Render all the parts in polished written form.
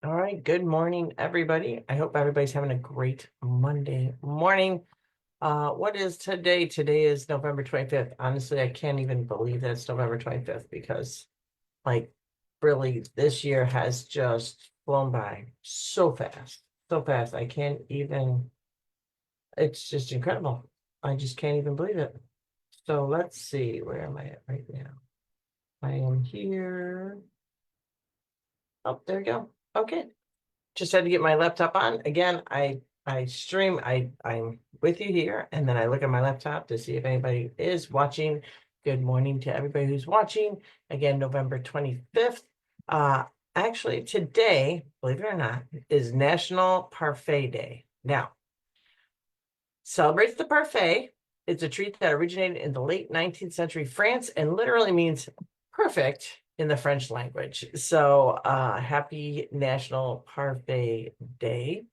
All right, good morning, everybody. I hope everybody's having a great Monday morning. What is today? Today is November 25th. Honestly, I can't even believe that it's November 25th because, like, really, this year has just flown by so fast, so fast. I can't even, it's just incredible. I just can't even believe it. So let's see, where am I at right now? I am here. Oh, there we go. Okay. Just had to get my laptop on. Again, I stream, I'm with you here, and then I look at my laptop to see if anybody is watching. Good morning to everybody who's watching. Again, November 25th. Uh Actually today, believe it or not, is National Parfait Day. Now, celebrates the parfait. It's a treat that originated in the late 19th century France and literally means perfect in the French language. So happy National Parfait Day.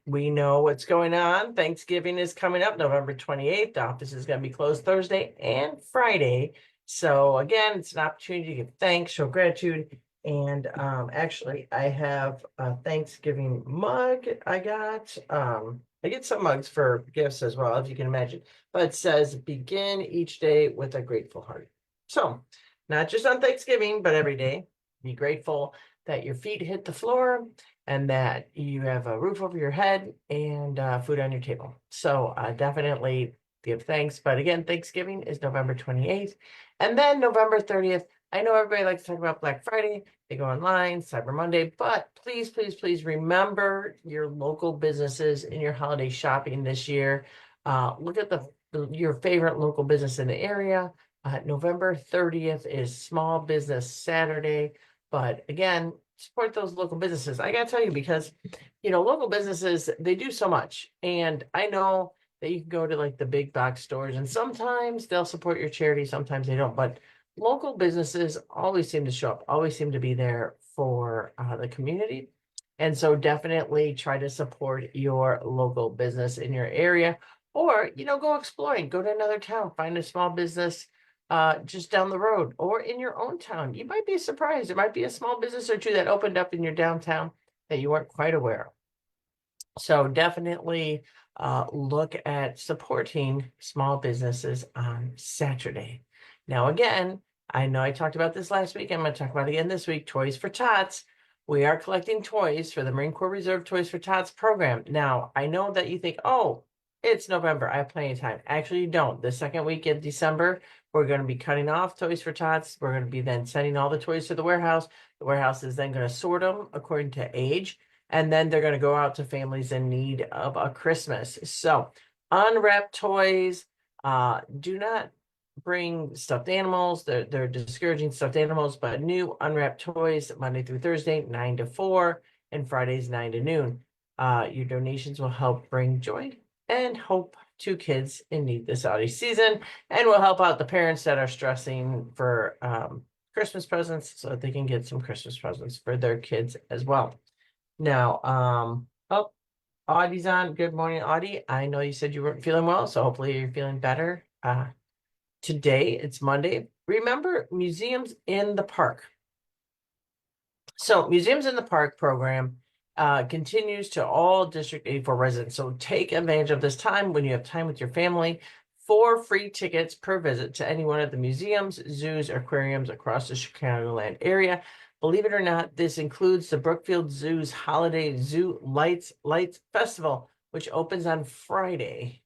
We know what's going on. Thanksgiving is coming up November 28th. The office is going to be closed Thursday and Friday. So again, it's an opportunity to give thanks, show gratitude. And actually, I have a Thanksgiving mug I got. I get some mugs for gifts as well, if you can imagine. But it says, begin each day with a grateful heart. So not just on Thanksgiving, but every day. Be grateful that your feet hit the floor and that you have a roof over your head and food on your table. So definitely give thanks. But again, Thanksgiving is November 28th. And then November 30th, I know everybody likes to talk about Black Friday. They go online, Cyber Monday, but please, please, please remember your local businesses in your holiday shopping this year. Look at your favorite local business in the area. November 30th is Small Business Saturday. But again, support those local businesses. I gotta tell you, because local businesses, they do so much. And I know that you can go to like the big box stores and sometimes they'll support your charity, sometimes they don't. But local businesses always seem to show up, always seem to be there for the community. And so definitely try to support your local business in your area, or go exploring, go to another town, find a small business just down the road or in your own town. You might be surprised. There might be a small business or two that opened up in your downtown that you weren't quite aware of. So definitely look at supporting small businesses on Saturday. Now, again, I know I talked about this last week. I'm going to talk about it again this week. Toys for Tots. We are collecting toys for the Marine Corps Reserve Toys for Tots program. Now, I know that you think, oh, it's November. I have plenty of time. Actually, you don't. The second week of December, we're going to be cutting off Toys for Tots. We're going to be then sending all the toys to the warehouse. The warehouse is then going to sort them according to age. And then they're going to go out to families in need of a Christmas. So unwrapped toys, do not bring stuffed animals. They're discouraging stuffed animals, but new unwrapped toys Monday through Thursday, 9 to 4, and Fridays, 9 to noon. Your donations will help bring joy and hope to kids in need this holiday season, and will help out the parents that are stressing for Christmas presents so that they can get some Christmas presents for their kids as well. Now, oh, Audie's on. Good morning, Audie. I know you said you weren't feeling well, so hopefully you're feeling better. Today, it's Monday. Remember Museums in the Park. So Museums in the Park program continues to all District 84 residents. So take advantage of this time when you have time with your family. 4 free tickets per visit to any one of the museums, zoos, aquariums across the Chicagoland area. Believe it or not, this includes the Brookfield Zoo's Holiday Zoo Lights Festival, which opens on Friday.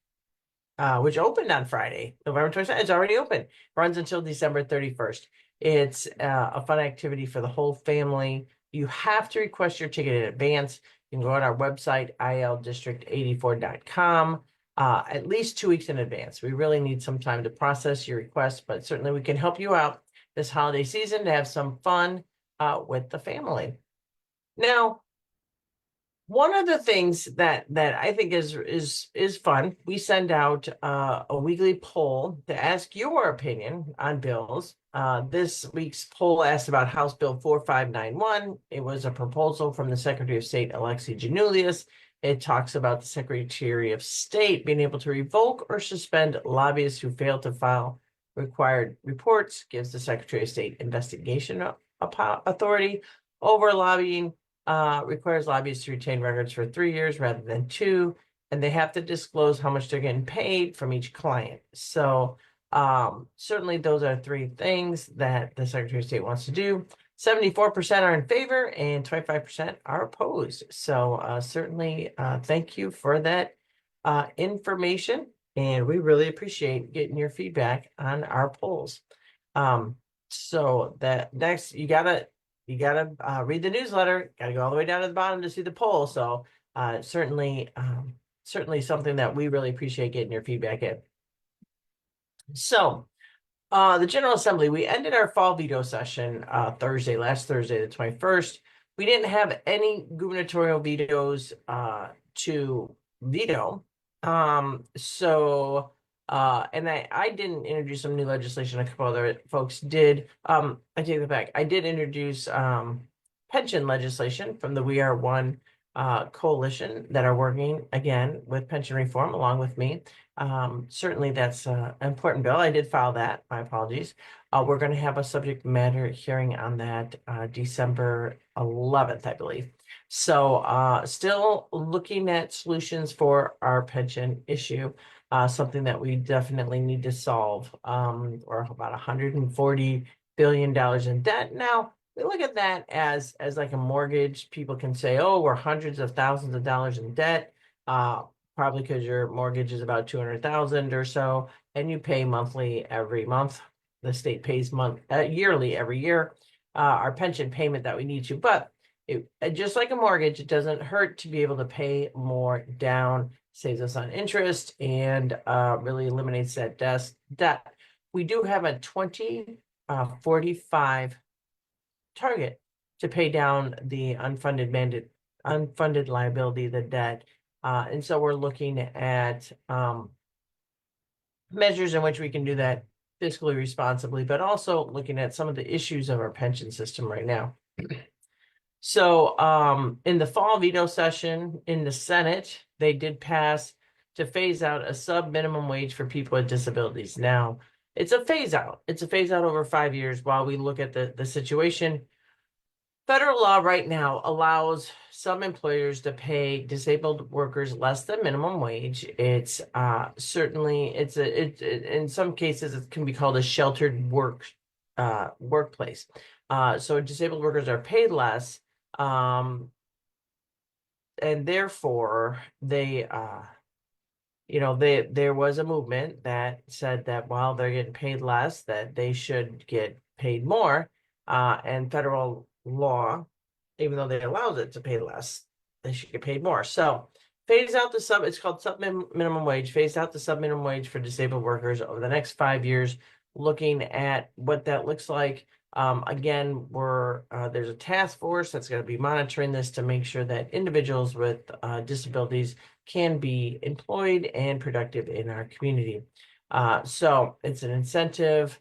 Which opened on Friday, November 22nd. It's already open. Runs until December 31st. It's a fun activity for the whole family. You have to request your ticket in advance. You can go on our website, ildistrict84.com, at least 2 weeks in advance. We really need some time to process your request, but certainly we can help you out this holiday season to have some fun with the family. Now, one of the things that I think is fun, we send out a weekly poll to ask your opinion on bills. This week's poll asked about House Bill 4591. It was a proposal from the Secretary of State, Alexi Giannoulias. It talks about the Secretary of State being able to revoke or suspend lobbyists who fail to file required reports, gives the Secretary of State investigation authority over lobbying, requires lobbyists to retain records for 3 years rather than 2, and they have to disclose how much they're getting paid from each client. So certainly those are 3 things that the Secretary of State wants to do. 74% are in favor and 25% are opposed. So certainly thank you for that information, and we really appreciate getting your feedback on our polls. So that next you gotta read the newsletter, gotta go all the way down to the bottom to see the poll. So certainly something that we really appreciate getting your feedback in. So the General Assembly, we ended our fall veto session last Thursday, the 21st. We didn't have any gubernatorial vetoes to veto. And I didn't introduce some new legislation. A couple other folks did. I take that back. I did introduce pension legislation from the We Are One coalition that are working again with pension reform along with me. Certainly that's an important bill. I did file that. My apologies. We're going to have a subject matter hearing on that December 11th, I believe. So still looking at solutions for our pension issue, something that we definitely need to solve. We're about $140 billion in debt now. We look at that as like a mortgage. People can say, oh, we're hundreds of thousands of dollars in debt, probably because your mortgage is about 200,000 or so, and you pay monthly every month. The state pays yearly every year, our pension payment that we need to. But just like a mortgage, it doesn't hurt to be able to pay more down, saves us on interest, and really eliminates that debt. We do have a 2045 target to pay down the unfunded liability, the debt. And so we're looking at measures in which we can do that fiscally responsibly, but also looking at some of the issues of our pension system right now. So in the fall veto session in the Senate, they did pass to phase out a sub-minimum wage for people with disabilities. Now, it's a phase out. It's a phase out over 5 years while we look at the situation. Federal law right now allows some employers to pay disabled workers less than minimum wage. It's certainly in some cases it can be called a sheltered workplace. So disabled workers are paid less, and therefore there was a movement that said that while they're getting paid less, that they should get paid more, and federal law, even though they allows it to pay less, they should get paid more. So phase out it's called minimum wage, phase out the sub minimum wage for disabled workers over the next 5 years, looking at what that looks like. Again, there's a task force that's going to be monitoring this to make sure that individuals with disabilities can be employed and productive in our community. So it's an incentive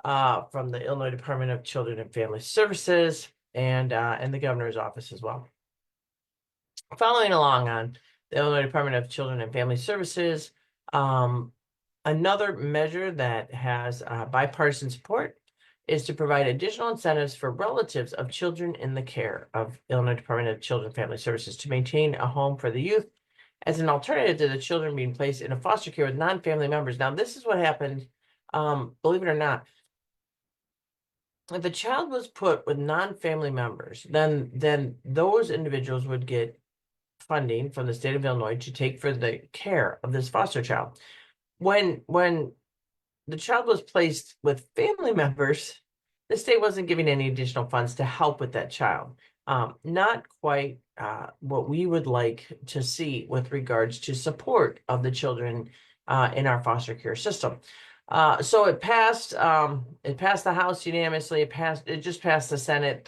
from the Illinois Department of Children and Family Services and the governor's office as well. Following along on the Illinois Department of Children and Family Services, another measure that has bipartisan support is to provide additional incentives for relatives of children in the care of Illinois Department of Children and Family Services to maintain a home for the youth as an alternative to the children being placed in a foster care with non-family members. Now, this is what happened, believe it or not. If a child was put with non-family members, then those individuals would get funding from the state of Illinois to take for the care of this foster child. When the child was placed with family members, the state wasn't giving any additional funds to help with that child. Not quite what we would like to see with regards to support of the children in our foster care system. So it passed the House unanimously. It just passed the Senate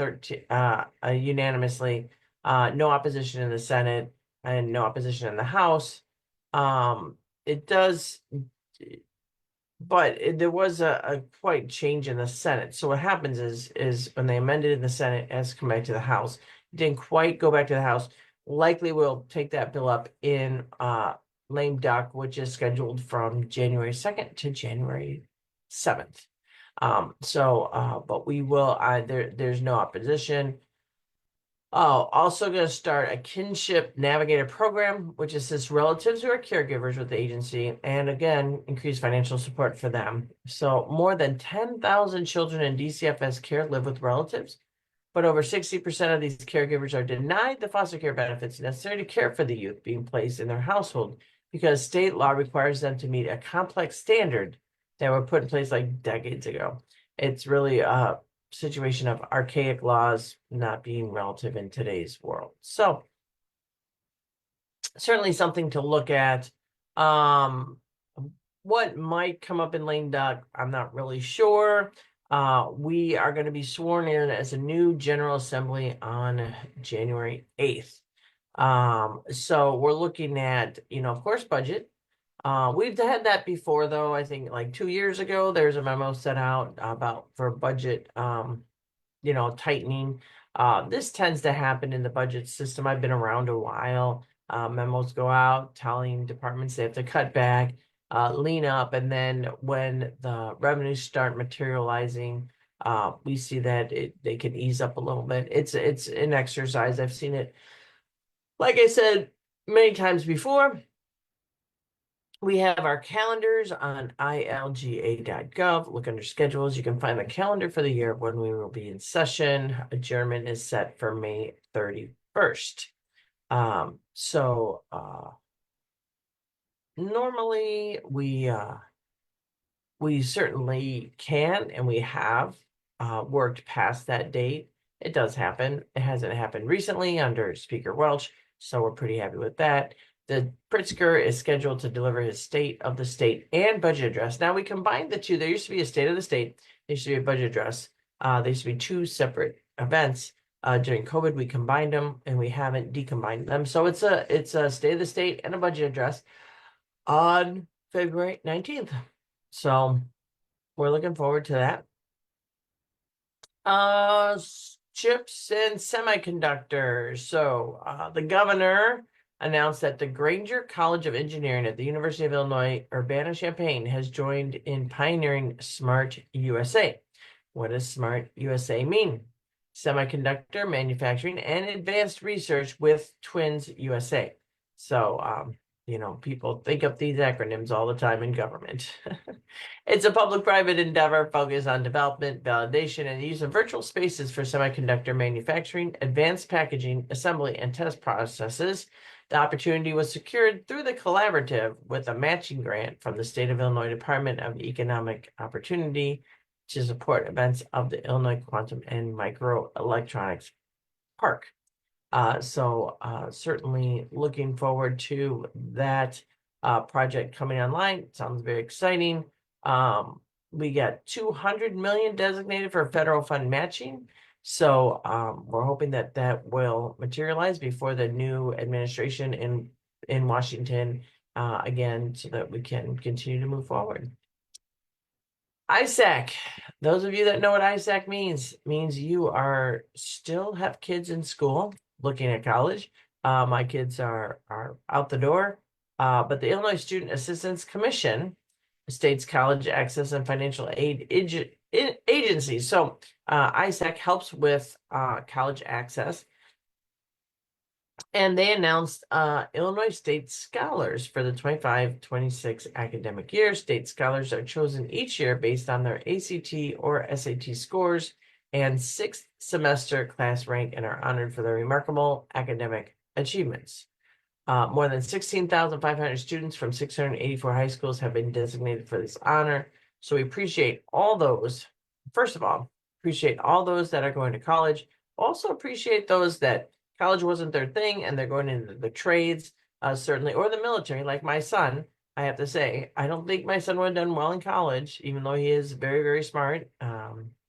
unanimously. No opposition in the Senate and no opposition in the House. But there was a quite change in the Senate. So what happens is when they amended in the Senate, it has come back to the House. It didn't quite go back to the House. Likely we'll take that bill up in lame duck, which is scheduled from January 2nd to January 7th. But we will, there's no opposition. Oh, also going to start a kinship navigator program, which assists relatives who are caregivers with the agency and again, increase financial support for them. So more than 10,000 children in DCFS care live with relatives, but over 60% of these caregivers are denied the foster care benefits necessary to care for the youth being placed in their household because state law requires them to meet a complex standard that were put in place like decades ago. It's really situation of archaic laws not being relative in today's world. So certainly something to look at. What might come up in lame duck, I'm not really sure. We are going to be sworn in as a new General Assembly on January 8th. So we're looking at, of course, budget. We've had that before, though. I think like 2 years ago, there's a memo sent out about for budget, tightening. This tends to happen in the budget system. I've been around a while. Memos go out telling departments they have to cut back, lean up, and then when the revenues start materializing, we see that they can ease up a little bit. It's an exercise. I've seen it, like I said, many times before. We have our calendars on ilga.gov. Look under schedules. You can find the calendar for the year of when we will be in session. Adjournment is set for May 31st. So normally we certainly can and we have worked past that date. It does happen. It hasn't happened recently under Speaker Welch, so we're pretty happy with that. The Pritzker is scheduled to deliver his State of the State and budget address. Now we combined the two. There used to be a State of the State. There used to be a budget address. There used to be two separate events. During COVID, we combined them and we haven't decombined them. So it's a State of the State and a budget address on February 19th. So we're looking forward to that. Chips and semiconductors. So the governor announced that the Granger College of Engineering at the University of Illinois Urbana-Champaign has joined in pioneering Smart USA. What does Smart USA mean? Semiconductor manufacturing and advanced research with Twins USA. So, people think of these acronyms all the time in government. It's a public-private endeavor focused on development, validation, and the use of virtual spaces for semiconductor manufacturing, advanced packaging, assembly, and test processes. The opportunity was secured through the collaborative with a matching grant from the State of Illinois Department of Economic Opportunity to support events of the Illinois Quantum and Microelectronics Park. So certainly looking forward to that project coming online. Sounds very exciting. We got 200 million designated for federal fund matching. So we're hoping that that will materialize before the new administration in Washington again, so that we can continue to move forward. ISAC. Those of you that know what ISAC means you are still have kids in school looking at college. My kids are out the door, but the Illinois Student Assistance Commission, state's college access and financial aid agency. So ISAC helps with college access. And they announced Illinois State Scholars for the 25-26 academic year. State Scholars are chosen each year based on their ACT or SAT scores and sixth semester class rank and are honored for their remarkable academic achievements. More than 16,500 students from 684 high schools have been designated for this honor. So we appreciate all those. First of all, appreciate all those that are going to college. Also appreciate those that college wasn't their thing and they're going into the trades, certainly, or the military, like my son. I have to say, I don't think my son would have done well in college, even though he is very, very smart.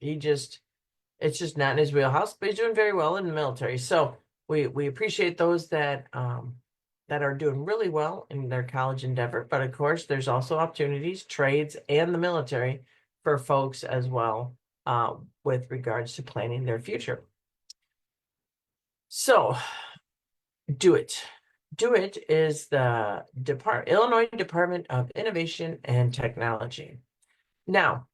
It's just not in his wheelhouse, but he's doing very well in the military. So we appreciate those that are doing really well in their college endeavor. But of course, there's also opportunities, trades, and the military for folks as well with regards to planning their future. So, Do It. Do It is the Illinois Department of Innovation and Technology. Now,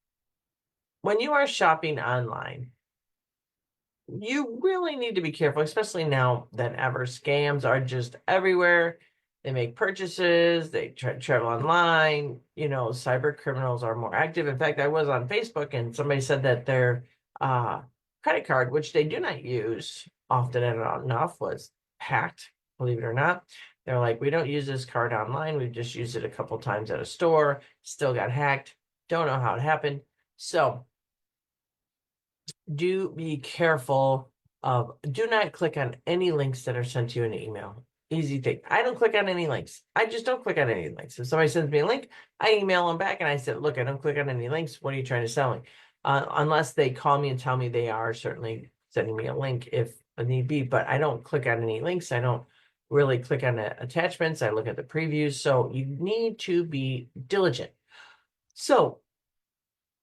when you are shopping online, you really need to be careful, especially now that ever scams are just everywhere. They make purchases, they try to travel online, cyber criminals are more active. In fact, I was on Facebook and somebody said that their uh, credit card, which they do not use often enough, was hacked, believe it or not. They're like, we don't use this card online. We've just used it a couple times at a store, still got hacked. Don't know how it happened. So do be careful of, do not click on any links that are sent to you in an email. Easy thing. I don't click on any links. I just don't click on any links. If somebody sends me a link, I email them back and I said, look, I don't click on any links. What are you trying to sell me? Unless they call me and tell me they are certainly sending me a link if need be, but I don't click on any links. I don't really click on the attachments. I look at the previews. So you need to be diligent. So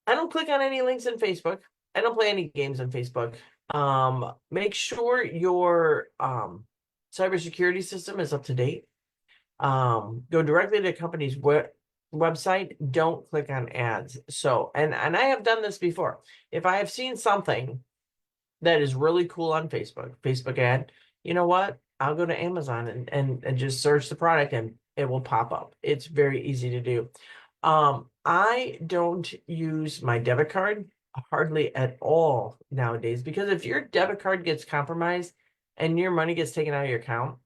I don't click on any links in Facebook. I don't play any games on Facebook. Make sure your cybersecurity system is up to date. Go directly to the company's website. Don't click on ads. So, and I have done this before. If I have seen something that is really cool on Facebook ad, you know what? I'll go to Amazon and just search the product and it will pop up. It's very easy to do. I don't use my debit card hardly at all nowadays because if your debit card gets compromised and your money gets taken out of your account,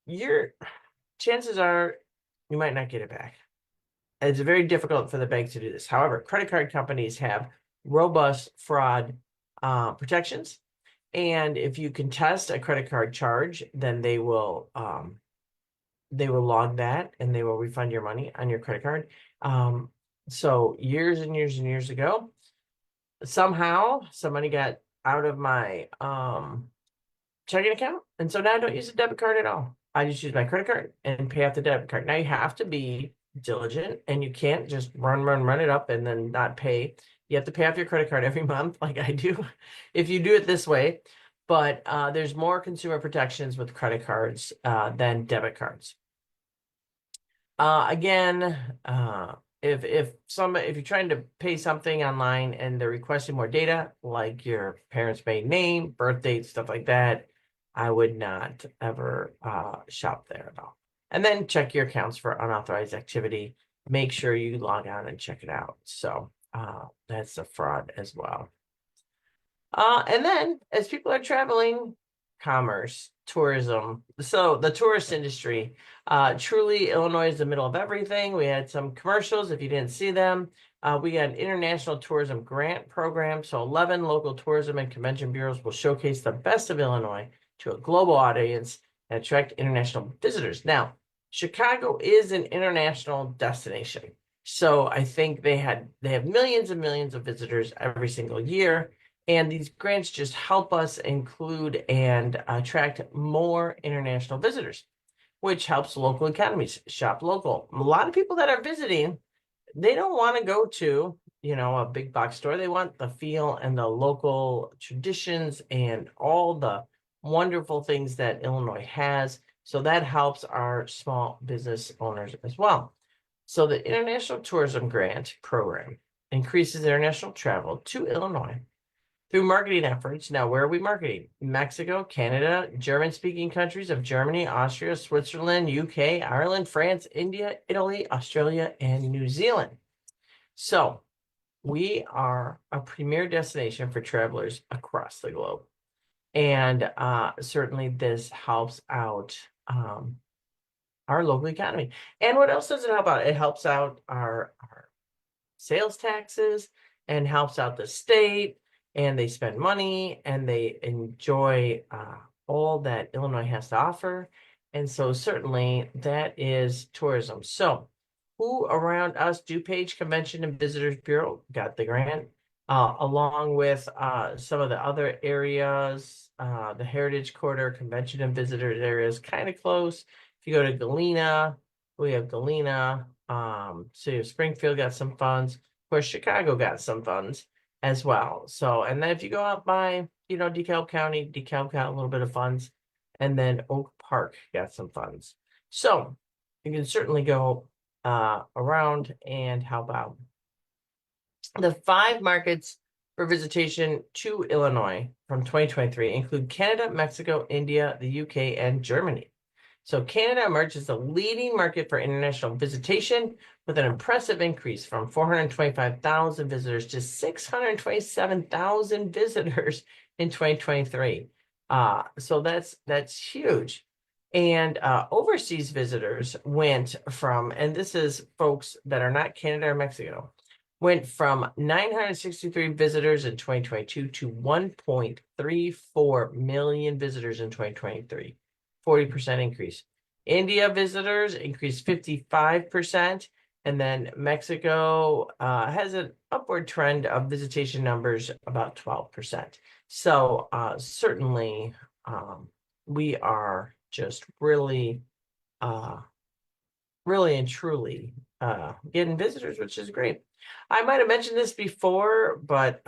your chances are you might not get it back. It's very difficult for the bank to do this. However, credit card companies have robust fraud protections. And if you contest a credit card charge, then they will log that and they will refund your money on your credit card. So years and years and years ago, somehow some money got out of my checking account. And so now I don't use a debit card at all. I just use my credit card and pay off the debit card. Now you have to be diligent and you can't just run it up and then not pay. You have to pay off your credit card every month like I do if you do it this way. But there's more consumer protections with credit cards than debit cards. Again, if you're trying to pay something online and they're requesting more data, like your parents' maiden name, birth date, stuff like that, I would not ever shop there at all. And then check your accounts for unauthorized activity. Make sure you log on and check it out. So that's a fraud as well. And then as people are traveling, commerce, tourism. So the tourist industry, truly Illinois is the middle of everything. We had some commercials, if you didn't see them. We got an international tourism grant program. So 11 local tourism and convention bureaus will showcase the best of Illinois to a global audience and attract international visitors. Now, Chicago is an international destination. So I think they have millions and millions of visitors every single year. And these grants just help us include and attract more international visitors, which helps local economies shop local. A lot of people that are visiting, they don't want to go to, a big box store. They want the feel and the local traditions and all the wonderful things that Illinois has. So that helps our small business owners as well. So the International Tourism Grant Program increases international travel to Illinois through marketing efforts. Now, where are we marketing? Mexico, Canada, German-speaking countries of Germany, Austria, Switzerland, UK, Ireland, France, India, Italy, Australia, and New Zealand. So we are a premier destination for travelers across the globe. And certainly this helps out our local economy. And what else does it help out? It helps out our sales taxes and helps out the state, and they spend money and they enjoy all that Illinois has to offer. And so certainly that is tourism. So who around us, DuPage Convention and Visitors Bureau got the grant, along with some of the other areas, the Heritage Corridor Convention and Visitors areas, kind of close. If you go to Galena, we have Galena, City of Springfield got some funds. Of course, Chicago got some funds as well. So, and then if you go out by, DeKalb County, DeKalb got a little bit of funds, and then Oak Park got some funds. So you can certainly go around and help out. The 5 markets for visitation to Illinois from 2023 include Canada, Mexico, India, the UK, and Germany. So Canada emerged as the leading market for international visitation with an impressive increase from 425,000 visitors to 627,000 visitors in 2023. So that's huge. And overseas visitors went from, and this is folks that are not Canada or Mexico, went from 963 visitors in 2022 to 1.34 million visitors in 2023, 40% increase. India visitors increased 55%, and then Mexico has an upward trend of visitation numbers about 12%. So certainly we are just really and truly getting visitors, which is great. I might have mentioned this before, but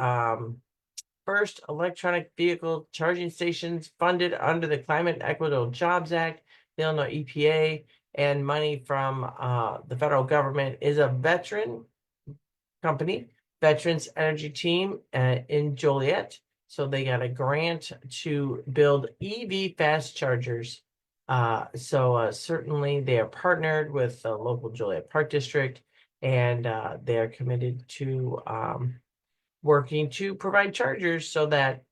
first electronic vehicle charging stations funded under the Climate and Equitable Jobs Act, the Illinois EPA, and money from the federal government is a veteran company, Veterans Energy Team in Joliet. So they got a grant to build EV fast chargers. Certainly they are partnered with the local Joliet Park District, and they are committed to working to provide chargers so that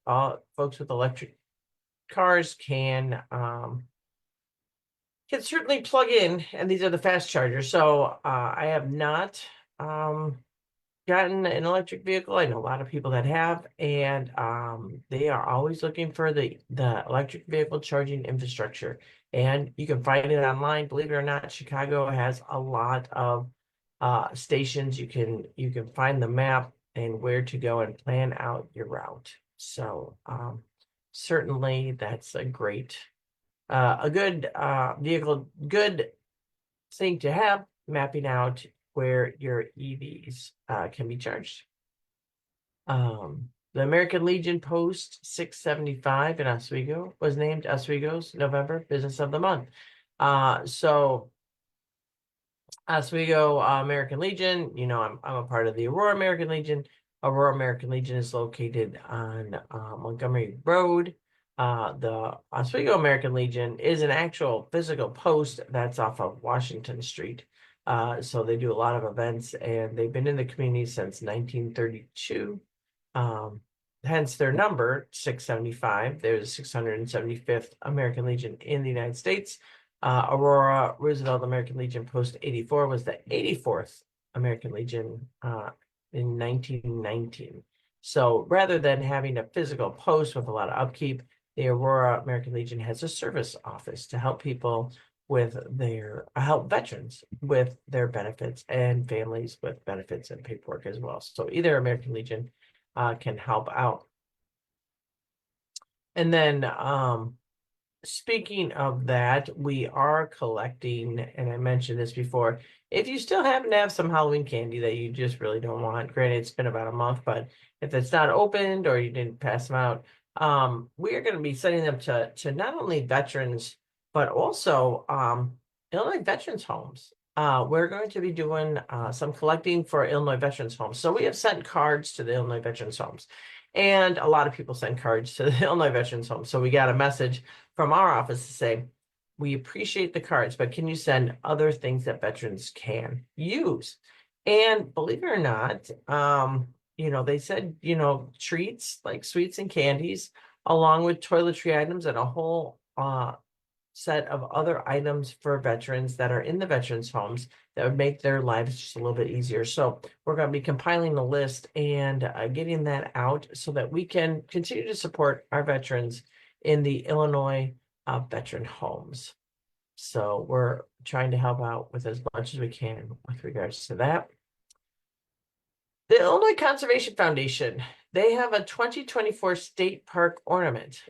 folks with electric cars can certainly plug in, and these are the fast chargers. So I have not gotten an electric vehicle. I know a lot of people that have, and they are always looking for the electric vehicle charging infrastructure. And you can find it online. Believe it or not, Chicago has a lot of stations. You can find the map and where to go and plan out your route. So certainly that's a great, a good vehicle, good thing to have, mapping out where your EVs can be charged. The American Legion Post 675 in Oswego was named Oswego's November Business of the Month. So Oswego American Legion, you know, I'm a part of the Aurora American Legion. Aurora American Legion is located on Montgomery Road. The Oswego American Legion is an actual physical post that's off of Washington Street. So they do a lot of events, and they've been in the community since 1932. Hence their number 675. There's 675th American Legion in the United States. Aurora Roosevelt American Legion Post 84 was the 84th American Legion in 1919. So rather than having a physical post with a lot of upkeep, the Aurora American Legion has a service office to help people with help veterans with their benefits and families with benefits and paperwork as well. So either American Legion can help out. And then speaking of that, we are collecting, and I mentioned this before, if you still happen to have some Halloween candy that you just really don't want, granted it's been about a month, but if it's not opened or you didn't pass them out, we are going to be sending them to not only veterans, but also Illinois Veterans Homes. We're going to be doing some collecting for Illinois Veterans Homes. So we have sent cards to the Illinois Veterans Homes, and a lot of people send cards to the Illinois Veterans Homes. So we got a message from our office to say, we appreciate the cards, but can you send other things that veterans can use? And believe it or not, you know, they said, you know, treats like sweets and candies, along with toiletry items and a whole set of other items for veterans that are in the veterans homes that would make their lives just a little bit easier. So we're going to be compiling the list and getting that out so that we can continue to support our veterans in the Illinois veteran homes. So we're trying to help out with as much as we can with regards to that. The Illinois Conservation Foundation, they have a 2024 state park ornament.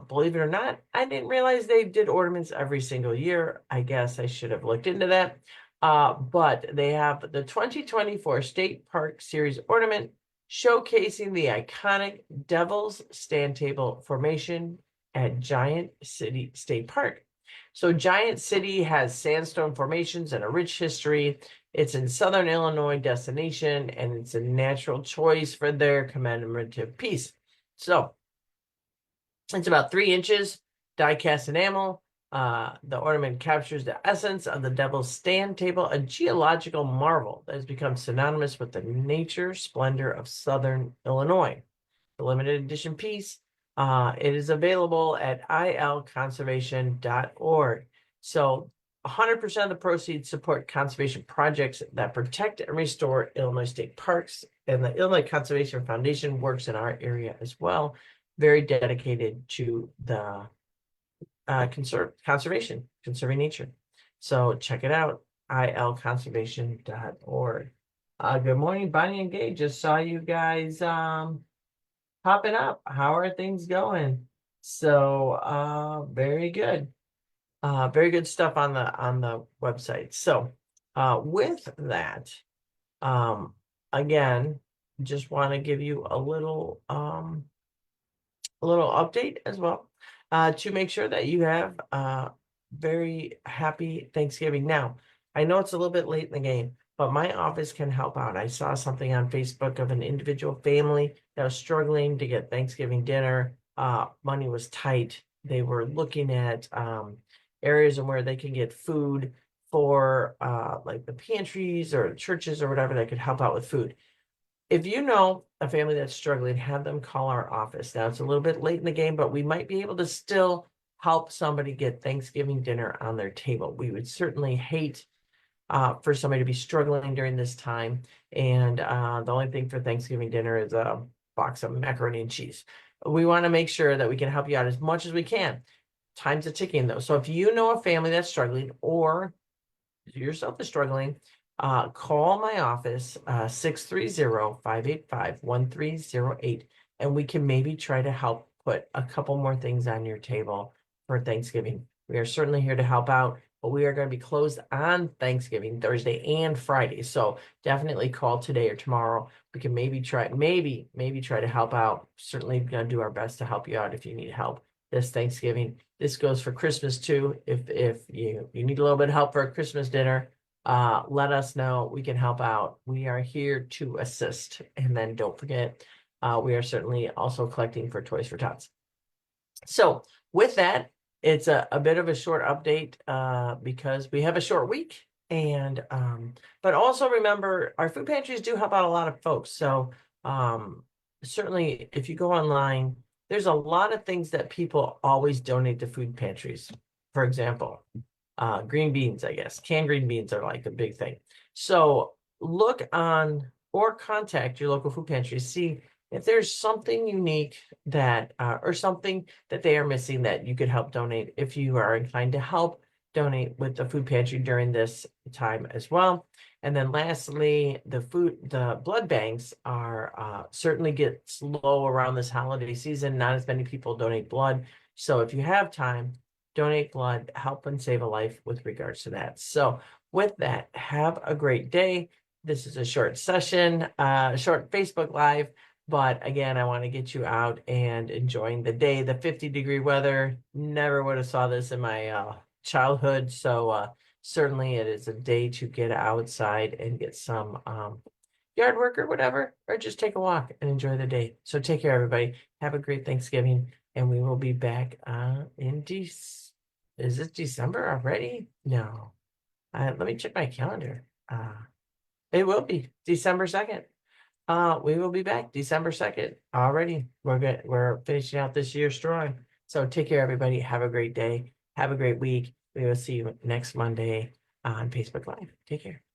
Believe it or not, I didn't realize they did ornaments every single year. I guess I should have looked into that. But they have the 2024 State Park Series ornament showcasing the iconic Devil's Stand Table formation at Giant City State Park. So Giant City has sandstone formations and a rich history. It's in Southern Illinois destination, and it's a natural choice for their commemorative piece. So it's about 3 inches, die-cast enamel. The ornament captures the essence of the Devil's Stand table, a geological marvel that has become synonymous with the nature splendor of Southern Illinois. The limited edition piece, it is available at ilconservation.org. So 100% of the proceeds support conservation projects that protect and restore Illinois state parks, and the Illinois Conservation Foundation works in our area as well, very dedicated to the conservation, conserving nature. So check it out, ilconservation.org. Good morning, Bonnie and Gay. Just saw you guys popping up. How are things going? So very good. Very good stuff on the website. So with that, again, just want to give you a little update as well, to make sure that you have very happy Thanksgiving. Now, I know it's a little bit late in the game, but my office can help out. I saw something on Facebook of an individual family that was struggling to get Thanksgiving dinner. Money was tight. They were looking at areas where they can get food for like the pantries or churches or whatever that could help out with food. If you know a family that's struggling, have them call our office. Now, it's a little bit late in the game, but we might be able to still help somebody get Thanksgiving dinner on their table. We would certainly hate for somebody to be struggling during this time. And the only thing for Thanksgiving dinner is a box of macaroni and cheese. We want to make sure that we can help you out as much as we can. Time's a ticking, though. So if you know a family that's struggling, or you yourself is struggling, call my office, 630-585-1308, and we can maybe try to help put a couple more things on your table for Thanksgiving. We are certainly here to help out, but we are going to be closed on Thanksgiving, Thursday and Friday. So definitely call today or tomorrow. We can maybe try to help out. Certainly going to do our best to help you out if you need help this Thanksgiving. This goes for Christmas too. If you need a little bit of help for a Christmas dinner, let us know. We can help out. We are here to assist. And then don't forget, we are certainly also collecting for Toys for Tots. So with that, it's a bit of a short update because we have a short week. And but also remember, our food pantries do help out a lot of folks. So certainly if you go online, there's a lot of things that people always donate to food pantries. For example, green beans, I guess. Canned green beans are like a big thing. So look on or contact your local food pantry. See if there's something unique that, or something that they are missing that you could help donate. If you are inclined to help, donate with the food pantry during this time as well. And then lastly, the blood banks are certainly get slow around this holiday season. Not as many people donate blood. So if you have time, donate blood, help and save a life with regards to that. So with that, have a great day. This is a short session, short Facebook Live. But again, I want to get you out and enjoying the day. The 50-degree weather, never would have saw this in my childhood. So certainly it is a day to get outside and get some yard work or whatever, or just take a walk and enjoy the day. So take care, everybody. Have a great Thanksgiving, and we will be back is it December already? No. Let me check my calendar. It will be December 2nd. We will be back December 2nd already. We're finishing out this year strong. So take care, everybody. Have a great day. Have a great week. We will see you next Monday on Facebook Live. Take care.